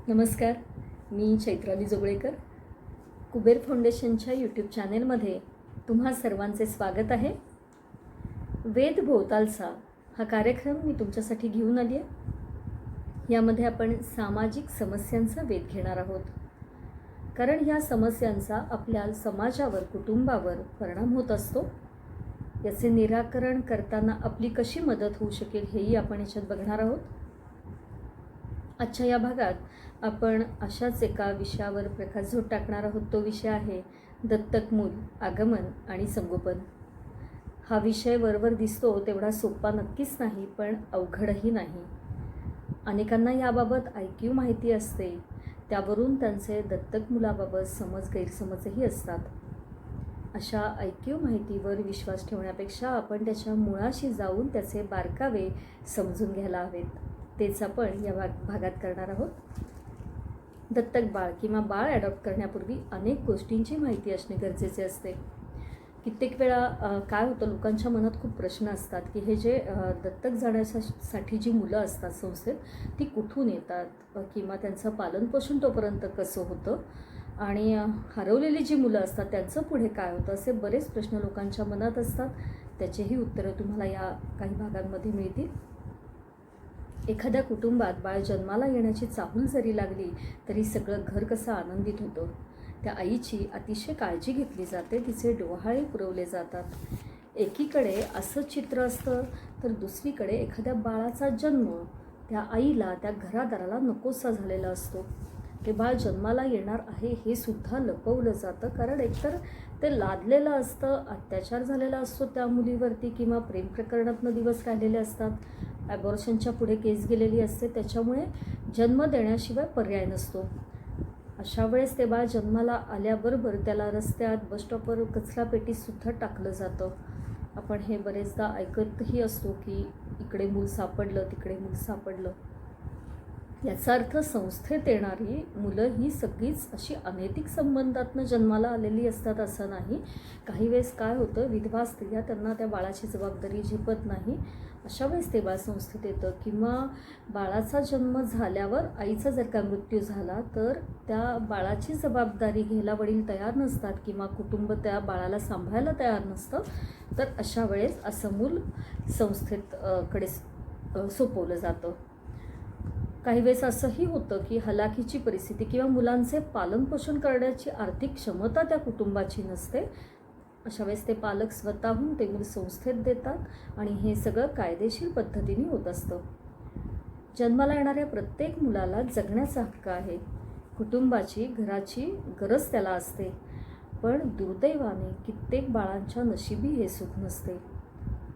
नमस्कार. मी चैत्राली जोगळेकर. कुबेर फाउंडेशनच्या यूट्यूब चॅनेलमध्ये तुम्हा सर्वांचे स्वागत आहे. वेद भोवतालचा हा कार्यक्रम मी तुमच्यासाठी घेऊन आली आहे. यामध्ये आपण सामाजिक समस्यांचा वेध घेणार आहोत, कारण ह्या समस्यांचा आपल्या समाजावर, कुटुंबावर परिणाम होत असतो. याचे निराकरण करताना आपली कशी मदत होऊ शकेल हेही आपण याच्यात बघणार आहोत. आजच्या या भागात आपण अशाच एका विषयावर प्रकाशझोत टाकणार आहोत. तो विषय आहे दत्तक मूल, आगमन आणि संगोपन. हा विषय वरवर दिसतो तेवढा सोपा नक्कीच नाही, पण अवघडही नाही. अनेकांना याबाबत ऐकीव माहिती असते, त्यावरून त्यांचे दत्तक मुलाबाबत गैरसमजही असतात. अशा ऐकीव माहितीवर विश्वास ठेवण्यापेक्षा आपण त्याच्या मुळाशी जाऊन त्याचे बारकावे समजून घ्यायला हवेत. तेच आपण या भागात करणार आहोत. दत्तक बाळ किंवा बाळ ॲडॉप्ट करण्यापूर्वी अनेक गोष्टींची माहिती असणे गरजेचे असते. कित्येक वेळा काय होतं, लोकांच्या मनात खूप प्रश्न असतात की हे जे दत्तक जाण्यासाठी जी मुलं असतात संस्थेत, ती कुठून येतात किंवा त्यांचं पालनपोषण तोपर्यंत कसं होतं, आणि हरवलेली जी मुलं असतात त्यांचं पुढे काय होतं, असे बरेच प्रश्न लोकांच्या मनात असतात. त्याचेही उत्तरं तुम्हाला या काही भागांमध्ये मिळतील. एखाद्या कुटुंबात बाळ जन्माला येण्याची चाहूल जरी लागली तरी सगळं घर कसं आनंदित होतं. त्या आईची अतिशय काळजी घेतली जाते, तिचे डोहाळे पुरवले जातात. एकीकडे असं चित्र असतं तर दुसरीकडे एखाद्या बाळाचा जन्म त्या आईला, त्या घरादाराला नकोसा झालेला असतो. ते बाळ जन्माला येणार आहे हे सुद्धा लपवलं जातं, कारण एकतर ते लादलेलं असतं, अत्याचार झालेला असतो त्या मुलीवरती, किंवा प्रेम प्रकरणातनं दिवस राहिलेले असतात, ॲबॉर्शनच्या पुढे केस गेलेली असते, त्याच्यामुळे जन्म देण्याशिवाय पर्याय नसतो. अशा वेळेस ते बाळ जन्माला आल्याबरोबर त्याला रस्त्यात, बसस्टॉपवर, कचरापेटीतसुद्धा टाकलं जातं. आपण हे बरेचदा ऐकतही असतो की इकडे मूल सापडलं, तिकडे मूल सापडलं. याचा अर्थ संस्थेत येणारी मुलं ही सगळीच अशी अनैतिक संबंधातनं जन्माला आलेली असतात असं नाही. काही वेळेस काय होतं, विधवा स्त्रिया, त्यांना त्या बाळाची जबाबदारी झेपत नाही. अशा वेळेस ते बाळ संस्थेत येतं. किंवा बाळाचा जन्म झाल्यावर आईचा जर का मृत्यू झाला तर त्या बाळाची जबाबदारी घ्यायला वडील तयार नसतात, किंवा कुटुंब त्या बाळाला सांभाळायला तयार नसतं. तर अशा वेळेस असं मूल संस्थेत कडे सोपवलं जातं. काही वेळेस असंही होतं की हलाखीची परिस्थिती किंवा मुलांचे पालनपोषण करण्याची आर्थिक क्षमता त्या कुटुंबाची नसते. अशा वेळेस ते पालक स्वतःहून ते मूल संस्थेत देतात आणि हे सगळं कायदेशीर पद्धतीने होत असतं. जन्माला येणाऱ्या प्रत्येक मुलाला जगण्याचा हक्क आहे. कुटुंबाची, घराची गरज त्याला असते. पण दुर्दैवाने कित्येक बाळांच्या नशिबी हे सुख नसते.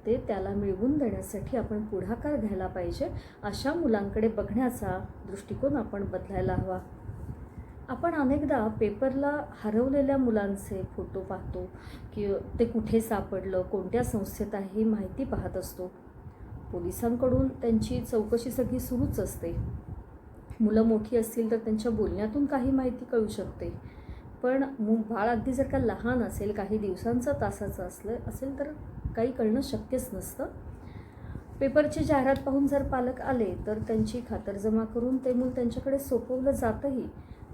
ते त्याला मिळवून देण्यासाठी आपण पुढाकार घ्यायला पाहिजे. अशा मुलांकडे बघण्याचा दृष्टिकोन आपण बदलायला हवा. आपण अनेकदा पेपरला हरवलेल्या मुलांचे फोटो पाहतो, की ते कुठे सापडलं, कोणत्या संस्थेत आहे ही माहिती पाहत असतो. पोलिसांकडून त्यांची चौकशी सगळी सुरूच असते. मुलं मोठी असतील तर त्यांच्या बोलण्यातून काही माहिती कळू शकते. पण बाळ अगदी जर का लहान असेल, काही दिवसांचं, तासाचं असेल तर काही कळणं शक्यच नसतं. पेपरची जाहिरात पाहून जर पालक आले तर त्यांची खातरजमा करून ते मूल त्यांच्याकडे सोपवलं जातंही.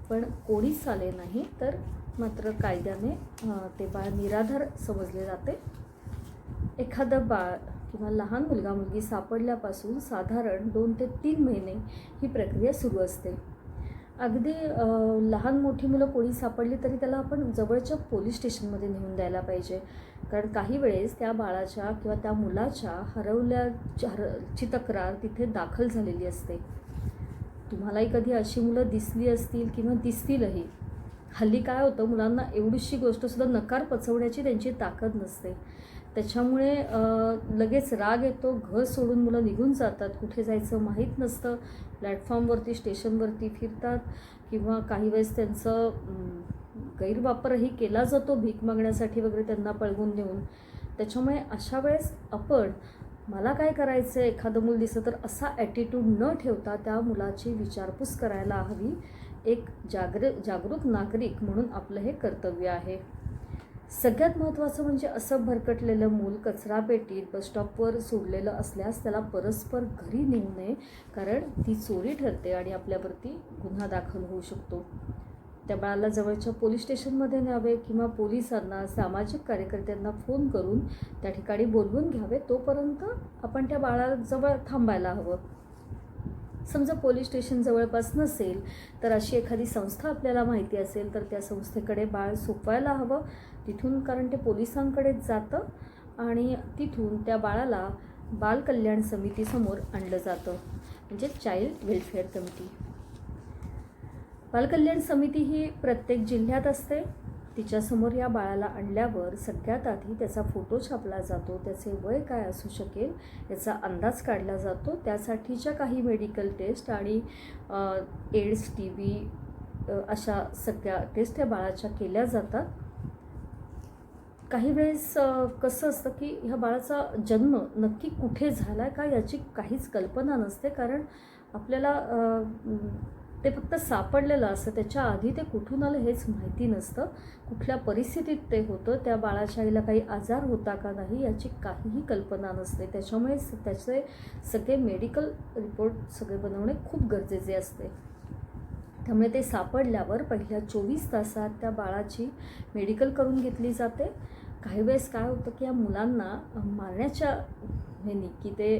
पण कोणीच आले नाही तर मात्र कायद्याने ते बाळ निराधार समजले जाते. एखादं बाळ किंवा लहान मुलगा मुलगी सापडल्यापासून साधारण 2 ते 3 महिने ही प्रक्रिया सुरू असते. अगदी लहान मोठी मुलं कोणी सापडली तरी त्याला आपण जवळच्या पोलीस स्टेशनमध्ये नेऊन द्यायला पाहिजे. कारण काही वेळेस त्या बाळाच्या किंवा त्या मुलाच्या हरवल्याची तक्रार तिथे दाखल झालेली असते. तुम्हालाही कधी अशी मुलं दिसली असतील किंवा दिसतीलही. हल्ली काय होतं, मुलांना एवढीशी गोष्टसुद्धा नकार पचवण्याची त्यांची ताकद नसते. त्याच्यामुळे लगेच राग येतो, घर सोडून मुलं निघून जातात, कुठे जायचं माहीत नसतं, प्लॅटफॉर्मवरती, स्टेशनवरती फिरतात, किंवा काही वेळेस त्यांचं गैरवापरही केला जातो भीक मागण्यासाठी वगैरे त्यांना पळवून नेऊन. त्याच्यामुळे अशा वेळेस आपण, मला काय करायचं आहे, एखादं मूल दिसलं तर असा ॲटिट्यूड न ठेवता त्या मुलाची विचारपूस करायला हवी. एक जागरूक नागरिक म्हणून आपलं हे कर्तव्य आहे. सगळ्यात महत्त्वाचं म्हणजे असं भरकटलेलं मूल कचरापेटीत बसस्टॉपवर सोडलेलं असल्यास त्याला परस्पर घरी नेऊ नये, कारण ती चोरी ठरते आणि आपल्यावरती गुन्हा दाखल होऊ शकतो. त्या बाळाला जवळच्या पोलीस स्टेशनमध्ये न्यावे किंवा पोलिसांना, सामाजिक कार्यकर्त्यांना फोन करून त्या ठिकाणी बोलवून घ्यावे. तोपर्यंत आपण त्या बाळाजवळ थांबायला हवं. समजा पोलीस स्टेशन जवळपास नसेल तर अशी एखादी संस्था आपल्याला माहिती असेल तर त्या संस्थेकडे बाळ सोपवायला हवं तिथून, कारण ते पोलिसांकडेच जातं आणि तिथून त्या बाळाला बालकल्याण समितीसमोर आणलं जातं, म्हणजे चाइल्ड वेलफेअर कमिटी. बालकल्याण समिती ही प्रत्येक जिल्ह्यात असते. तिच्यासमोर या बाळाला आणल्यावर सगळ्यात आधी त्याचा फोटो छापला जातो, त्याचे वय काय असू शकेल याचा अंदाज काढला जातो. त्यासाठीच्या काही मेडिकल टेस्ट आणि एड्स, TB अशा सगळ्या टेस्ट त्या बाळाच्या केल्या जातात. काही वेळेस कसं असतं की ह्या बाळाचा जन्म नक्की कुठे झाला आहे का याची काहीच कल्पना नसते, कारण आपल्याला ते फक्त सापडलेलं असतं. त्याच्या आधी ते कुठून आलं हेच माहिती नसतं, कुठल्या परिस्थितीत ते होतं, त्या बाळाच्या आईला काही आजार होता का नाही याची काहीही कल्पना नसते. त्याच्यामुळे त्याचे सगळे मेडिकल रिपोर्ट सगळे बनवणे खूप गरजेचे असते. त्यामुळे ते सापडल्यावर पहिल्या 24 तासात त्या बाळाची मेडिकल करून घेतली जाते. काही वेळेस काय होतं की या मुलांना मारण्याच्या ह्यानी की ते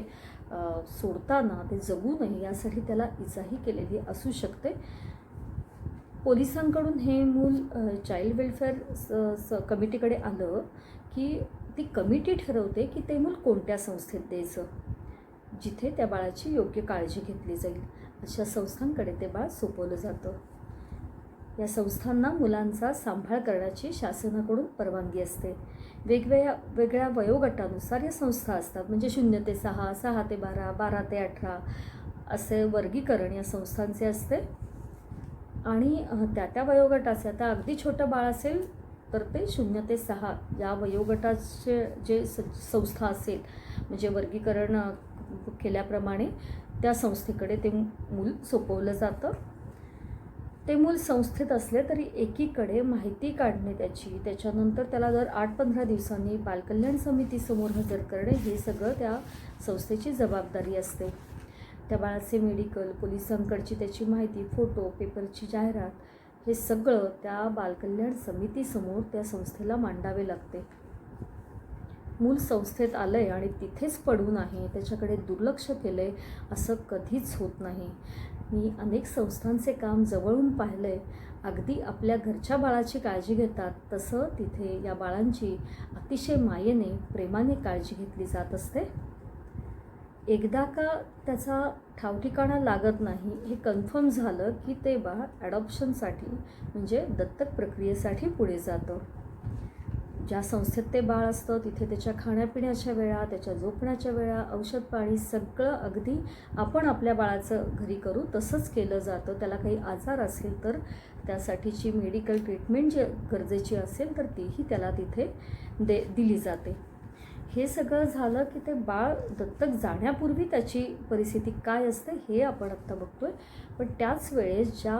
सोडताना ते जगू नये यासाठी त्याला इजाही केलेली असू शकते. पोलिसांकडून हे मूल चाइल्ड वेलफेअर कमिटीकडे आलं की ती कमिटी ठरवते की ते मूल कोणत्या संस्थेत द्यायचं, जिथे त्या बाळाची योग्य काळजी घेतली जाईल. अशा संस्थांकडे ते बाळ सोपवलं जातं. या संस्थांना मुलांचा सांभाळ करण्याची शासनाकडून परवानगी असते. वेगवेगळ्या वयोगटानुसार या संस्था असतात, म्हणजे 0 ते 6, 6 ते 12, 12 ते 18 असे वर्गीकरण या संस्थांचे असते. आणि त्या वयोगटाचे, आता अगदी छोटं बाळ असेल तर ते 0 ते 6 या वयोगटाचे जे संस्था असेल, म्हणजे वर्गीकरण केल्याप्रमाणे त्या संस्थेकडे ते मूल सोपवलं जातं. ते मूल संस्थेत असले तरी एकीकडे माहिती काढणे त्याच्यानंतर त्याला दर 8-15 दिवसांनी बालकल्याण समितीसमोर हजर करणे हे सगळं त्या संस्थेची जबाबदारी असते. त्या बाळाचे मेडिकल, पोलिसांकडची त्याची माहिती, फोटो, पेपरची जाहिरात हे सगळं त्या बालकल्याण समितीसमोर त्या संस्थेला मांडावे लागते. मूल संस्थेत आलं आहे आणि तिथेच पडून आहे, त्याच्याकडे दुर्लक्ष केलं आहे असं कधीच होत नाही. मी अनेक संस्थांचे काम जवळून पाहिलं आहे. अगदी आपल्या घरच्या बाळाची काळजी घेतात तसं तिथे या बाळांची अतिशय मायेने, प्रेमाने काळजी घेतली जात असते. एकदा का त्याचा ठावठिकाणा लागत नाही हे कन्फर्म झालं की ते बाळ ॲडॉप्शनसाठी म्हणजे दत्तक प्रक्रियेसाठी पुढे जातं. ज्या संस्थेत ते बाळ असतं तिथे त्याच्या खाण्यापिण्याच्या वेळा, त्याच्या झोपण्याच्या वेळा, औषध पाणी सगळं अगदी आपण आपल्या बाळाचं घरी करू तसंच केलं जातं. त्याला काही आजार असेल तर त्यासाठीची मेडिकल ट्रीटमेंट जी गरजेची असेल तर तीही त्याला तिथे दिली जाते. हे सगळं झालं की ते बाळ दत्तक जाण्यापूर्वी त्याची परिस्थिती काय असते हे आपण आत्ता बघतोय. पण त्याच वेळेस ज्या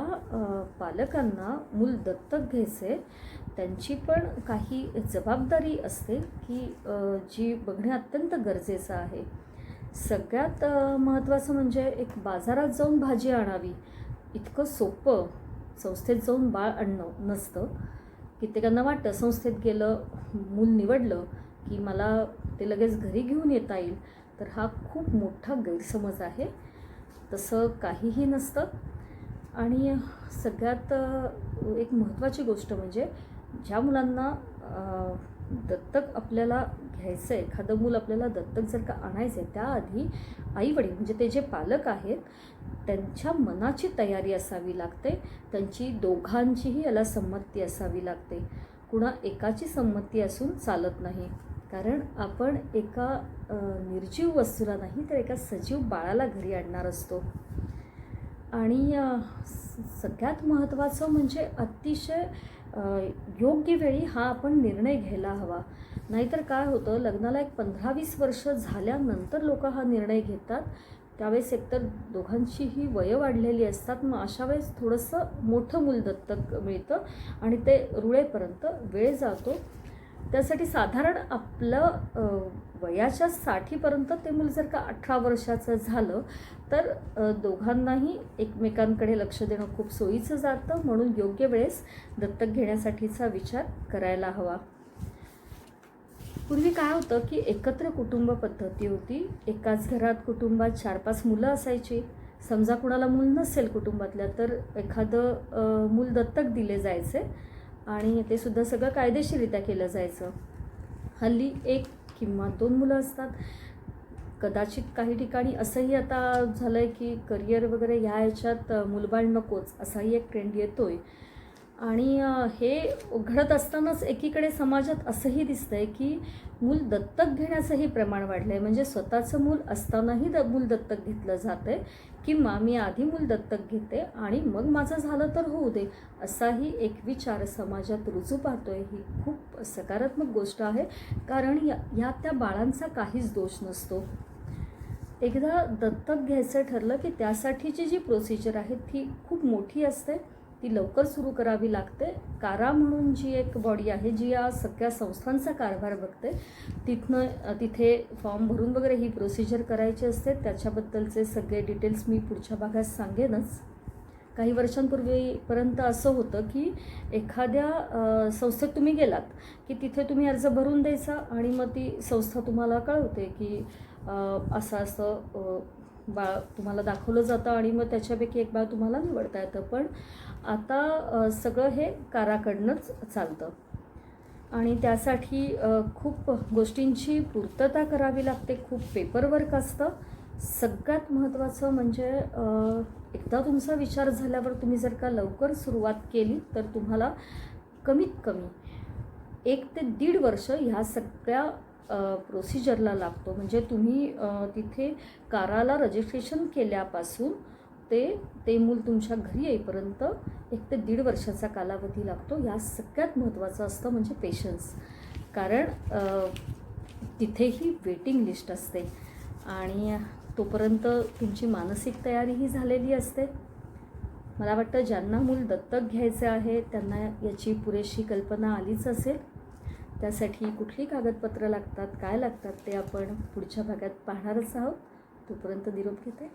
पालकांना मूल दत्तक घ्यायचे त्यांची पण काही जबाबदारी असते की जी बघणे अत्यंत गरजेचं आहे. सगळ्यात महत्त्वाचं म्हणजे एक बाजारात जाऊन भाजी आणावी इतकं सोपं संस्थेत जाऊन बाळ आणणं नसतं. कित्येकांना वाटतं संस्थेत गेलं, मूल निवडलं की मला ते लगेच घरी घेऊन येता येईल, तर हा खूप मोठा गैरसमज आहे. तसं काहीही नसतं. आणि सगळ्यात एक महत्त्वाची गोष्ट म्हणजे ज्या मुलांना दत्तक आपल्याला घ्यायचं आहे, एखादं मूल आपल्याला दत्तक जर का आणायचं आहे, त्याआधी आईवडील म्हणजे ते जे पालक आहेत त्यांच्या मनाची तयारी असावी लागते, त्यांची दोघांचीही याला संमती असावी लागते. कुणा एकाची संमती असून चालत नाही, कारण आपण एका निर्जीव वस्तूला नाही तर एका सजीव बाळाला घरी आणणार असतो. आणि सगळ्यात महत्त्वाचं म्हणजे अतिशय योग्य वेळी हा आपण निर्णय घ्यायला हवा. नाहीतर काय होतं, लग्नाला एक 15-20 वर्ष झाल्यानंतर लोक हा निर्णय घेतात. त्यावेळेस एकतर दोघांचीही वयं वाढलेली असतात, मग अशा वेळेस थोडंसं मोठं मूल दत्तक मिळतं आणि ते रुळेपर्यंत वेळ जातो. त्यासाठी साधारण आपलं वयाच्या 60पर्यंत ते मूल जर का 18 वर्षाचं झालं तर दोघांनाही एकमेकांकडे लक्ष देणं खूप सोयीचं जातं. म्हणून योग्य वेळेस दत्तक घेण्यासाठीचा विचार करायला हवा. पूर्वी काय होतं की एकत्र कुटुंब पद्धती होती. एकाच घरात कुटुंबात 4-5 मुलं असायची. समजा कुणाला मूल नसेल कुटुंबातल्या तर एखादं मूल दत्तक दिले जायचे आणि ते सुद्धा सगळं कायदेशीररित्या केलं जायचं. हल्ली 1 किंवा 2 मुलं असतात. कदाचित काही ठिकाणी असंही आता झालं आहे की करिअर वगैरे ह्या ह्याच्यात मूलबाळ नकोच असाही एक ट्रेंड येतो आहे. आणि हे घडत असतानाच एकीकडे समाजात असंही दिसतं आहे की मूल दत्तक घेण्याचंही प्रमाण वाढलं आहे. म्हणजे स्वतःचं मूल असतानाही मूल दत्तक घेतलं जातं आहे किंवा मी आधी मूल दत्तक घेते आणि मग माझं झालं तर होऊ दे असाही एक विचार समाजात रुजू पाहतो आहे. ही खूप सकारात्मक गोष्ट आहे कारण या त्या बाळांचा काहीच दोष नसतो. एकदा दत्तक घ्यायचं ठरलं की त्यासाठीची जी प्रोसिजर आहे ती खूप मोठी असते. ती लवकर सुरू करावी लागते. कारा म्हणून जी एक बॉडी आहे जी या सगळ्या संस्थांचा कारभार बघते. तिथे फॉर्म भरून वगैरे ही प्रोसिजर करायची असते. त्याच्याबद्दलचे सगळे डिटेल्स मी पुढच्या भागात सांगेनच. काही वर्षांपूर्वीपर्यंत असं होतं की एखाद्या संस्थेत तुम्ही गेलात की तिथे तुम्ही अर्ज भरून द्यायचा आणि मग ती संस्था तुम्हाला कळवते की असं बाळ तुम्हाला दाखवलं जातं आणि मग त्याच्यापैकी एक बाळ तुम्हाला निवडता येतं. पण आता सगळं हे काराकडनंच चालतं आणि त्यासाठी खूप गोष्टींची पूर्तता करावी लागते. खूप पेपरवर्क असतं. सगळ्यात महत्त्वाचं म्हणजे एकदा तुमचा विचार झाल्यावर तुम्ही जर का लवकर सुरुवात केली तर तुम्हाला कमीत कमी 1 ते 1.5 वर्ष ह्या सगळ्या प्रोसिजरला लागतो. म्हणजे तुम्ही तिथे काराला रजिस्ट्रेशन केल्यापासून ते मूल तुमच्या घरी येईपर्यंत 1 ते 1.5 वर्षाचा कालावधी लागतो. या सगळ्यात महत्त्वाचं असतं म्हणजे पेशन्स. कारण तिथेही वेटिंग लिस्ट असते आणि तोपर्यंत तुमची मानसिक तयारीही झालेली असते. मला वाटतं ज्यांना मूल दत्तक घ्यायचे आहे त्यांना याची पुरेशी कल्पना आलीच असेल. त्यासाठी कुठली कागदपत्रं लागतात, काय लागतात ते आपण पुढच्या भागात पाहणारच आहोत. तोपर्यंत निरोप घेते.